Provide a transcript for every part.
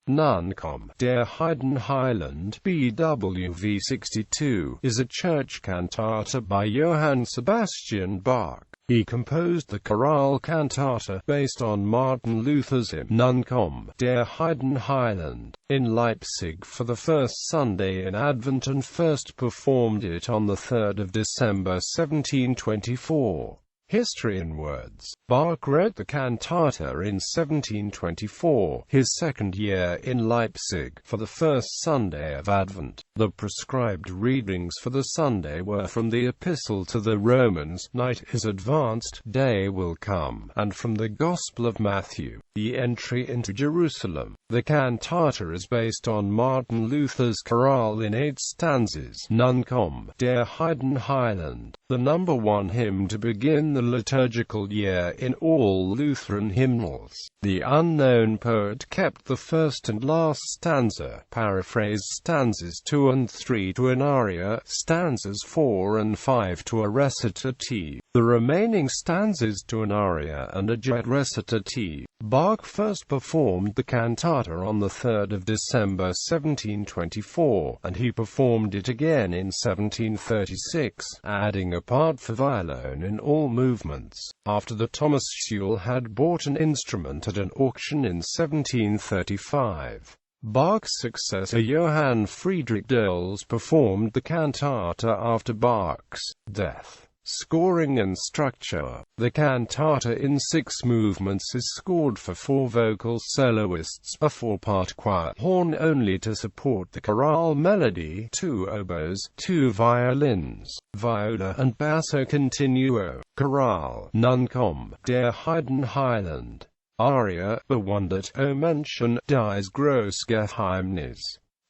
Nun komm, der Heiden Heiland (BWV 62) is a church cantata by Johann Sebastian Bach. He composed the chorale cantata, based on Martin Luther's hymn Nun komm, der Heiden Heiland, in Leipzig for the first Sunday in Advent and first performed it on the 3rd of December 1724. History in words. Bach wrote the cantata in 1724, his second year in Leipzig, for the first Sunday of Advent. The prescribed readings for the Sunday were from the Epistle to the Romans, "Night is advanced, day will come," and from the Gospel of Matthew, the entry into Jerusalem. The cantata is based on Martin Luther's chorale in 8 stanzas. Nun komm, der Heiden Heiland, the number 1 hymn to begin the liturgical year in all Lutheran hymnals. The unknown poet kept the first and last stanza, paraphrased stanzas 2 and 3 to an aria, stanzas 4 and 5 to a recitative, the remaining stanzas to an aria and a jet recitative. Bach first performed the cantata on the 3rd of December 1724, and he performed it again in 1736, adding a part for violin in all movements, after the Thomas Schule had bought an instrument at an auction in 1735. Bach's successor Johann Friedrich Dölls performed the cantata after Bach's death. Scoring and structure. The cantata in 6 movements is scored for 4 vocal soloists, a 4-part choir, horn only to support the chorale melody, 2 oboes, 2 violins, viola and basso continuo. Chorale. Nun komm, der Heiden Heiland. Aria, bewundert, O Menschen, dies große Geheimnis.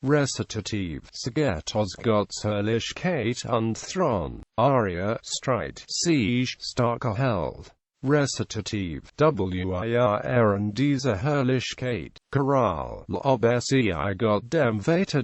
Recitative. Seget aus Gottes Herrlichkeit und Thron. Aria, Streit, Siege, starker Held. Recitative. Wir ehren diese Herrlichkeit. Chorale. Lob sei Gott dem Vater.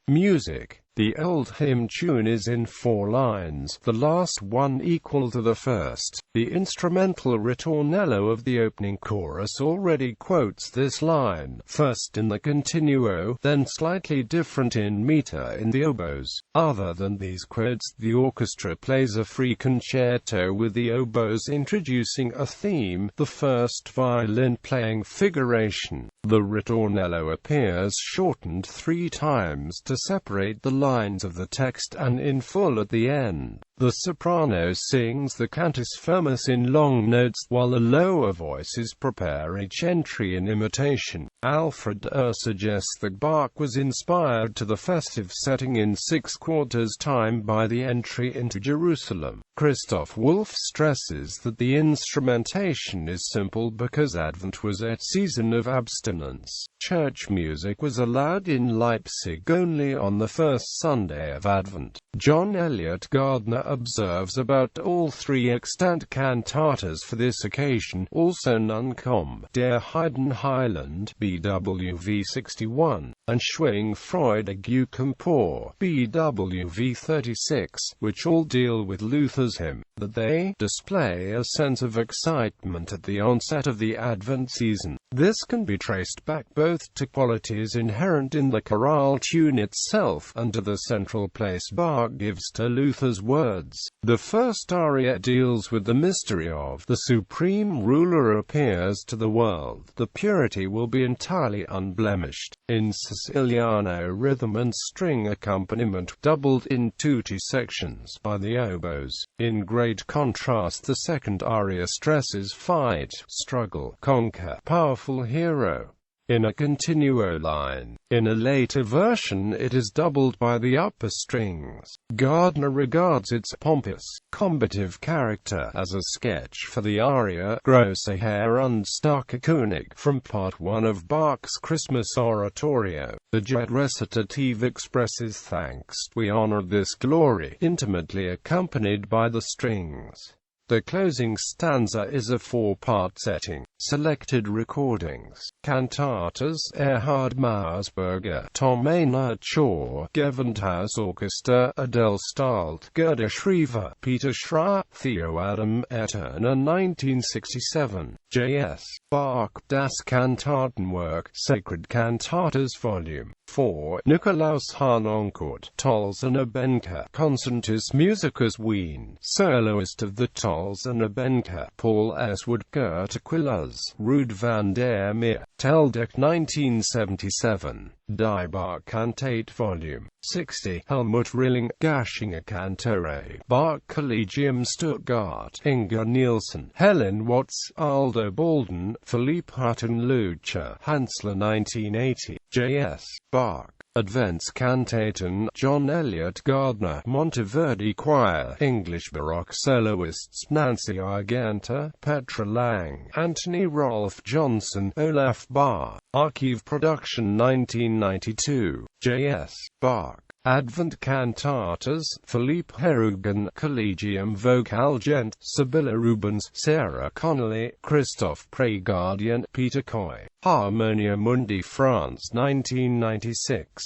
Music. The old hymn tune is in 4 lines, the last one equal to the first. The instrumental ritornello of the opening chorus already quotes this line, first in the continuo, then slightly different in meter in the oboes. Other than these quotes, the orchestra plays a free concerto with the oboes introducing a theme, the first violin playing figuration. The ritornello appears shortened 3 times to separate the lines of the text and in full at the end. The soprano sings the cantus firmus in long notes, while the lower voices prepare each entry in imitation. Alfred suggests that Bach was inspired to the festive setting in 6 quarters time by the entry into Jerusalem. Christoph Wolff stresses that the instrumentation is simple because Advent was a season of abstinence. Church music was allowed in Leipzig only on the first Sunday of Advent. John Eliot Gardner observes about all 3 extant cantatas for this occasion, also Nun komm, der Heiden Heiland (BWV 61), and Schwing Freudige Kompo (BWV 36), which all deal with Luther's hymn, that they display a sense of excitement at the onset of the Advent season. This can be traced back both to qualities inherent in the chorale tune itself, and to the central place Bach gives to Luther's words. The first aria deals with the mystery of the supreme ruler appears to the world. The purity will be entirely unblemished. In Siciliano rhythm and string accompaniment, doubled in 2 sections by the oboes. In great contrast, the second aria stresses fight, struggle, conquer, powerful hero, in a continuo line. In a later version it is doubled by the upper strings. Gardner regards its pompous, combative character as a sketch for the aria Große Herr und starke König from Part 1 of Bach's Christmas Oratorio. The jet recitative expresses thanks. We honor this glory, intimately accompanied by the strings. The closing stanza is a four-part setting. Selected recordings: Cantatas, Erhard Mausberger, Tom Maynard Shaw, Gewandhaus Orchester, Adele Stalt, Gerda Schriever, Peter Schra, Theo Adam Eterna 1967. J.S. Bach, Das Kantatenwerk, Sacred Cantatas Volume 4, Nikolaus Harnoncourt, Tolsener Benker, Concertus Musicus Wien, soloist of the Tolsener Benker, Paul S. Wood, Gert Aquilaz, Ruud van der Meer, Teldec 1977. Die Bach Cantate Volume 60, Helmut Rilling, Gaschinger Cantore, Bach Collegium Stuttgart, Inga Nielsen, Helen Watts, Aldo Bolden, Philippe Hutton Lucha, Hansler 1980, J.S. Bach. Adventskantaten, John Elliott Gardner, Monteverdi Choir, English Baroque soloists, Nancy Argenta, Petra Lang, Anthony Rolfe Johnson, Olaf Barr. Archive Production 1992, J.S. Bach. Advent Cantatas, Philippe Herugen, Collegium Vocalgent, Sibylla Rubens, Sarah Connolly, Christophe Prégardian, Peter Coy. Harmonia Mundi France 1996.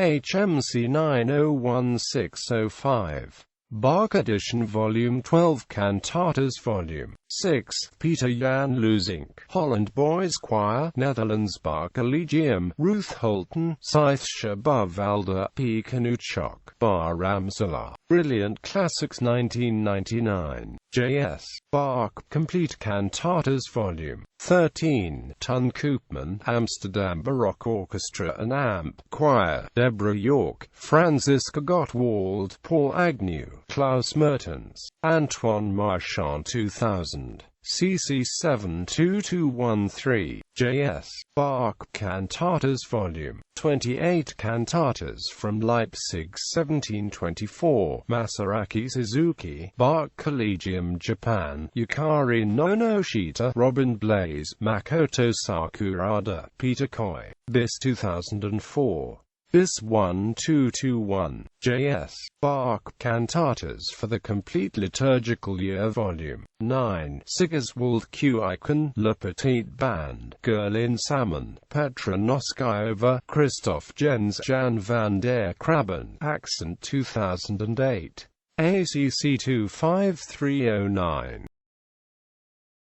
HMC 901605. Bach Edition Volume 12 Cantatas Volume 6, Peter Jan Lusink, Holland Boys Choir, Netherlands Bach Collegium, Ruth Holton, Scytheshire Bavalda, P. Knutschok, Bar Ramsala, Brilliant Classics 1999, J.S. Bach, Complete Cantatas Volume 13, Ton Koopman, Amsterdam Baroque Orchestra and Amp Choir, Deborah York, Franziska Gottwald, Paul Agnew, Klaus Mertens, Antoine Marchand 2000. CC 72213, J.S. Bach Cantatas Volume 28 Cantatas from Leipzig 1724, Masaaki Suzuki, Bach Collegium Japan, Yukari Nonoshita, Robin Blaze, Makoto Sakurada, Peter Coy, BIS 2004. BIS 1221, J.S. Bach Cantatas for the Complete Liturgical Year Volume 9, Sigiswald Q. Icon, Le Petit Band, Gerlin Salmon, Petra Noskayova, Christoph Jens, Jan van der Krabben, Accent 2008. ACC 25309.